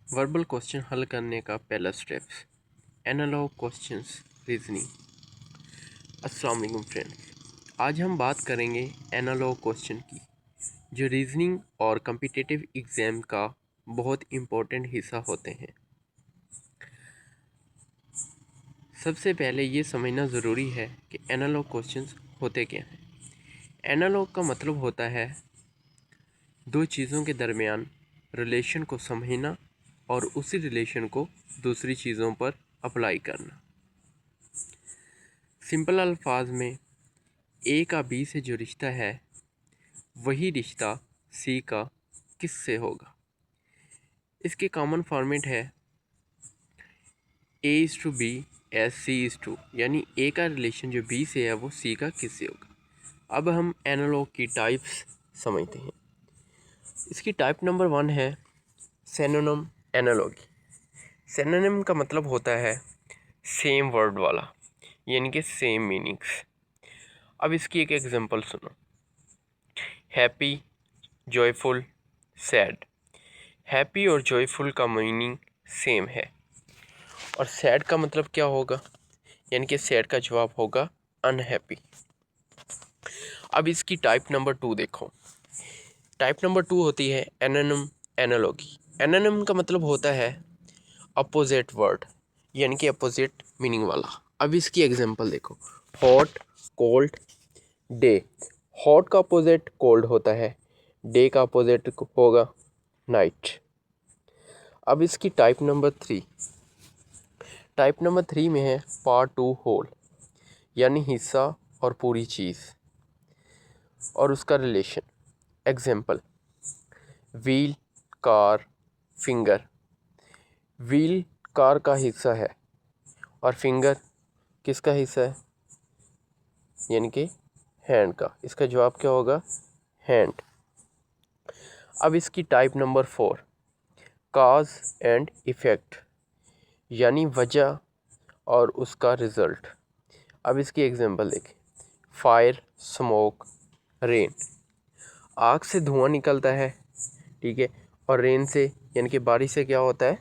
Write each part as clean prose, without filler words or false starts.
Verbal question हल करने का पहला स्टेप्स एनालॉग क्वेश्चंस रीजनिंग। अस्सलाम वालेकुम फ्रेंड्स, आज हम बात करेंगे एनालॉग क्वेश्चन की, जो रीजनिंग और कम्पिटिटिव एग्ज़ाम का बहुत इम्पोर्टेंट हिस्सा होते हैं। सबसे पहले ये समझना ज़रूरी है कि एनालॉग क्वेश्चंस होते क्या हैं। एनालॉग का मतलब होता है दो चीज़ों के दरमियान रिलेशन को समझना और उसी रिलेशन को दूसरी चीज़ों पर अप्लाई करना। सिंपल अल्फाज में ए का बी से जो रिश्ता है वही रिश्ता सी का किस से होगा। इसके कॉमन फॉर्मेट है A is to B as C is to, यानी ए का रिलेशन जो बी से है वो सी का किस से होगा। अब हम एनालॉग की टाइप्स समझते हैं। इसकी टाइप नंबर 1 है सिनोनिम एनालॉगी। सिनोनिम का मतलब होता है सेम वर्ड वाला, यानी कि सेम मीनिंग्स। अब इसकी एक एग्जांपल सुनो। Happy, joyful, sad. हैप्पी और जॉयफुल का मीनिंग सेम है और सैड का मतलब क्या होगा, यानी कि सैड का जवाब होगा अनहैप्पी। अब इसकी टाइप नंबर 2 देखो। टाइप नंबर 2 होती है एनोनिम एनालॉगी। एनोनिम का मतलब होता है अपोजिट वर्ड, यानी कि अपोजिट मीनिंग वाला। अब इसकी एग्जांपल देखो। Hot, cold, day. हॉट का अपोजिट कोल्ड होता है, डे का अपोजिट होगा नाइट। अब इसकी टाइप नंबर 3। टाइप नंबर 3 में है पार्ट 2 होल, यानी हिस्सा और पूरी चीज़ और उसका relation. Example wheel, car, finger. Wheel car का हिस्सा है और फिंगर किसका हिस्सा है, यानी कि हैंड का। इसका जवाब क्या होगा, हैंड। अब इसकी type number 4 cause and effect, यानी वजह और उसका रिज़ल्ट। अब इसकी एग्जांपल देखें। Fire, smoke, rain. आग से धुआं निकलता है, ठीक है, और रेन से यानी कि बारिश से क्या होता है,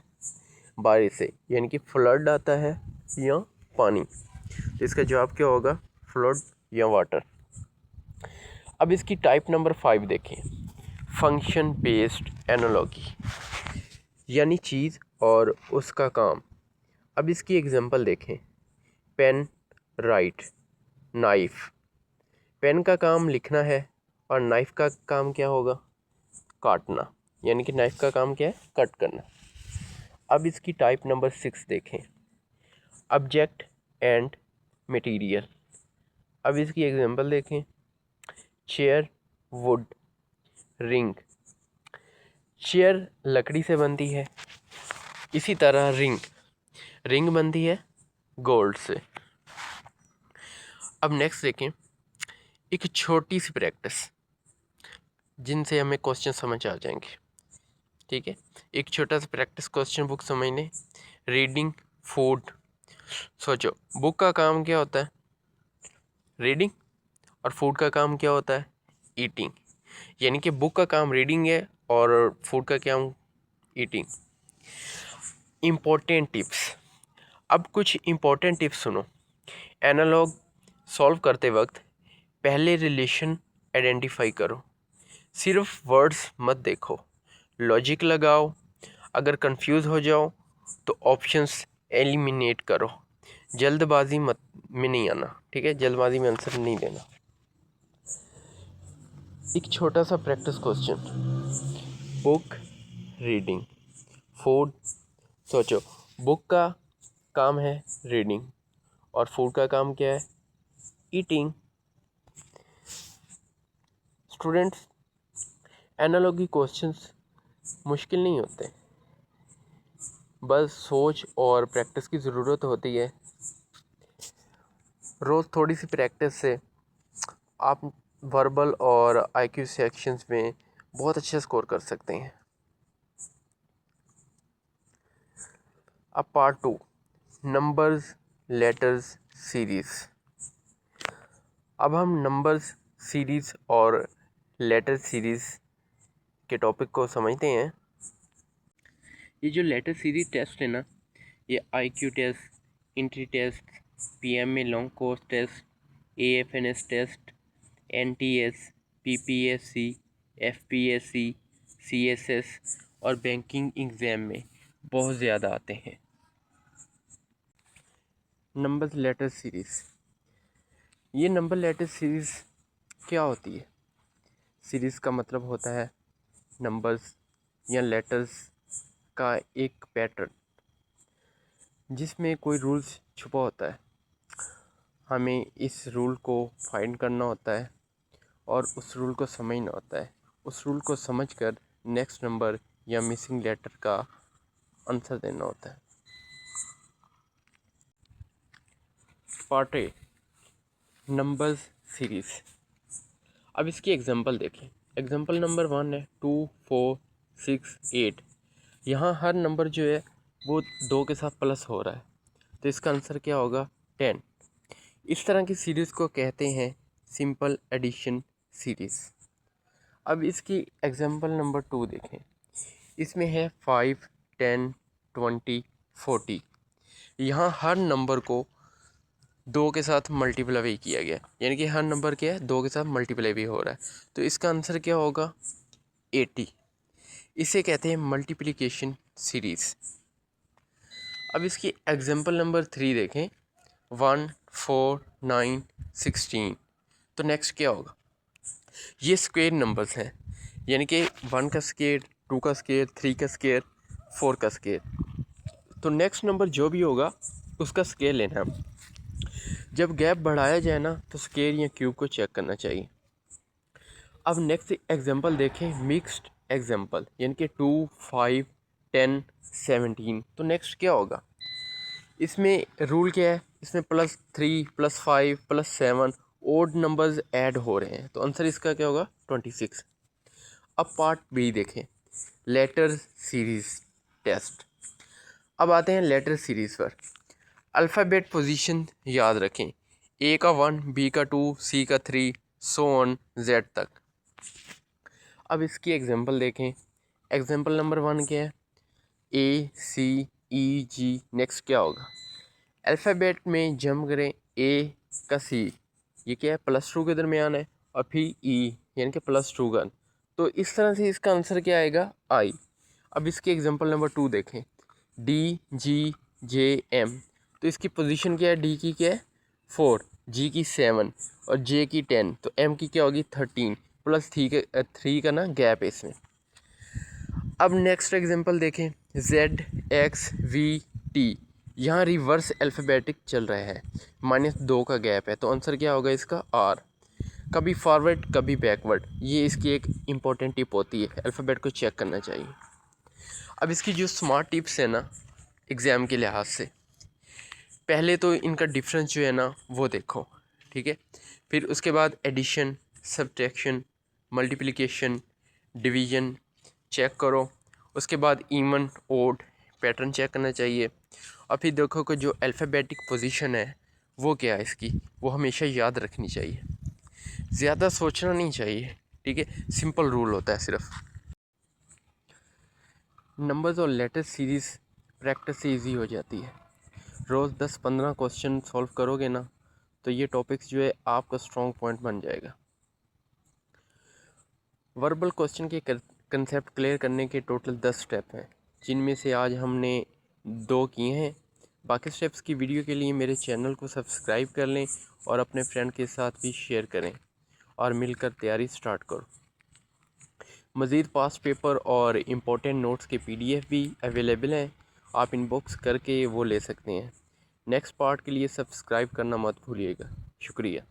बारिश से यानी कि फ्लड आता है या पानी। तो इसका जवाब क्या होगा, फ्लड या वाटर। अब इसकी टाइप नंबर 5 देखें। फंक्शन बेस्ड एनालॉगी, यानी चीज़ और उसका काम। अब इसकी एग्जांपल देखें। Pen, right, knife. पेन का काम लिखना है और नाइफ का काम क्या होगा, काटना, यानी कि नाइफ का काम क्या है, कट करना। अब इसकी टाइप नंबर 6 देखें। Object and material. अब इसकी एग्जांपल देखें। Chair, would, ring. चेयर लकड़ी से बनती है, इसी तरह रिंग रिंग बनती है गोल्ड से। अब नेक्स्ट देखें एक छोटी सी प्रैक्टिस जिनसे हमें क्वेश्चन समझ आ जाएंगे, ठीक है। एक छोटा सा प्रैक्टिस क्वेश्चन बुक समझ लें। Reading, food. सोचो बुक का काम क्या होता है, रीडिंग, और फूड का काम क्या होता है, ईटिंग। यानी कि बुक का काम रीडिंग है और फूड का क्या, ईटिंग। Important tips. अब कुछ इम्पोर्टेंट टिप्स सुनो। एनालॉग सॉल्व करते वक्त पहले रिलेशन आइडेंटिफाई करो, सिर्फ वर्ड्स मत देखो, लॉजिक लगाओ। अगर कंफ्यूज हो जाओ तो ऑप्शंस एलिमिनेट करो। जल्दबाजी मत में नहीं आना, ठीक है, जल्दबाजी में आंसर नहीं देना। एक छोटा सा practice question. Book, reading, food. सोचो बुक का काम है रीडिंग और फूड का काम क्या है, ईटिंग। स्टूडेंट्स, एनालॉगी क्वेश्चंस मुश्किल नहीं होते, बस सोच और प्रैक्टिस की ज़रूरत होती है। रोज़ थोड़ी सी प्रैक्टिस से आप वर्बल और आईक्यू सेक्शंस में बहुत अच्छा स्कोर कर सकते हैं। अब पार्ट 2 नंबर्स, लेटर्स, सीरीज़। अब हम नंबर्स सीरीज़ और लेटर सीरीज़ के टॉपिक को समझते हैं। ये जो लेटर सीरीज टेस्ट है ना, ये IQ test, entry test, PMA long course test, AFNS test, NTS, PPSC, FPSC, CSS और बैंकिंग एग्ज़ाम में बहुत ज़्यादा आते हैं। नंबर लेटर सीरीज़, ये नंबर लेटर सीरीज़ क्या होती है? सीरीज़ का मतलब होता है नंबर्स या लेटर्स का एक पैटर्न जिसमें कोई रूल्स छुपा होता है। हमें इस रूल को फाइंड करना होता है और उस रूल को समझना होता है। उस रूल को समझकर नेक्स्ट नंबर या मिसिंग लेटर का आंसर देना होता है। Part A, numbers series. अब इसकी एग्जांपल देखें। एग्जांपल नंबर 1 है 2, 4, 6, 8। यहाँ हर नंबर जो है वो 2 के साथ प्लस हो रहा है, तो इसका आंसर क्या होगा? 10। इस तरह की सीरीज़ को कहते हैं सिंपल एडिशन सीरीज़। अब इसकी एग्जांपल नंबर 2 देखें। इसमें है 5, 10, 20, 40। यहाँ हर नंबर को 2 के साथ मल्टीप्लाई किया गया, यानी कि हर नंबर क्या है 2 के साथ मल्टीप्लाई भी हो रहा है, तो इसका आंसर क्या होगा? 80। इसे कहते हैं मल्टीप्लिकेशन सीरीज़। अब इसकी एग्जांपल नंबर 3 देखें। 1, 4, 9, 16। तो नेक्स्ट क्या होगा? ये स्क्वायर नंबर्स हैं, यानी कि 1 का स्क्वायर, 2 का स्क्वायर, 3 का स्क्वायर, 4 का स्क्वायर। तो नेक्स्ट नंबर जो भी होगा उसका स्क्वायर लेना है। जब गैप बढ़ाया जाए ना तो स्क्वायर या क्यूब को चेक करना चाहिए। अब नेक्स्ट एग्जांपल देखें, मिक्स्ड एग्जांपल, यानी कि 2, 5, 10, 17। तो नेक्स्ट क्या होगा? इसमें रूल क्या है? इसमें +3, +5, +7 ओड नंबर्स ऐड हो रहे हैं, तो आंसर इसका क्या होगा? 26। अब पार्ट बी देखें, लेटर सीरीज टेस्ट। अब आते हैं लेटर सीरीज़ पर। अल्फ़ाबेट पोजीशन याद रखें। ए का 1, बी का 2, सी का 3, सो ऑन जेड तक। अब इसकी एग्जांपल देखें। एग्जांपल नंबर 1 क्या है? A C E G। Next क्या होगा? अल्फ़ाबेट में जम करें A का C, ये क्या है? +2 के दरमियान है, और फिर E यानी कि +2 का, तो इस तरह से इसका आंसर क्या आएगा? I। अब इसकी एग्जांपल नंबर 2 देखें। D G J M। तो इसकी पोजीशन क्या है? D की क्या है? 4, G की 7 और J की 10, तो M की क्या होगी? 13 +3 का ना गैप है इसमें। अब नेक्स्ट एग्जांपल देखें। ZXVT। यहाँ रिवर्स अल्फ़ाबेटिक चल रहा है, -2 का गैप है, तो आंसर क्या होगा इसका? R। कभी फॉरवर्ड कभी बैकवर्ड, ये इसकी एक इम्पोर्टेंट टिप होती है, अल्फ़ाबेट को चेक करना चाहिए। अब इसकी जो स्मार्ट टिप्स है ना एग्ज़ाम के लिहाज से, पहले तो इनका डिफरेंस जो है ना वो देखो, ठीक है। फिर उसके बाद addition, subtraction, multiplication, division check करो। उसके बाद इवन, ओड पैटर्न चेक करना चाहिए। और फिर देखो कि जो अल्फ़ाबेटिक पोजीशन है वो क्या है इसकी, वो हमेशा याद रखनी चाहिए। ज़्यादा सोचना नहीं चाहिए, ठीक है। सिंपल रूल होता है सिर्फ। नंबर्स और लेटर सीरीज़ प्रैक्टिस से ईजी हो जाती है। रोज़ 10-15 क्वेश्चन सॉल्व करोगे ना तो ये टॉपिक्स जो है आपका स्ट्रॉन्ग पॉइंट बन जाएगा। वर्बल क्वेश्चन के कंसेप्ट क्लियर करने के टोटल 10 स्टेप हैं, जिनमें से आज हमने 2 किए हैं। बाकी स्टेप्स की वीडियो के लिए मेरे चैनल को सब्सक्राइब कर लें और अपने फ्रेंड के साथ भी शेयर करें और मिलकर तैयारी स्टार्ट करो। मज़ीद पास्ट पेपर और इम्पोर्टेंट नोट्स के PDF भी अवेलेबल हैं, आप इनबॉक्स करके वो ले सकते हैं। नेक्स्ट पार्ट के लिए सब्सक्राइब करना मत भूलिएगा। शुक्रिया।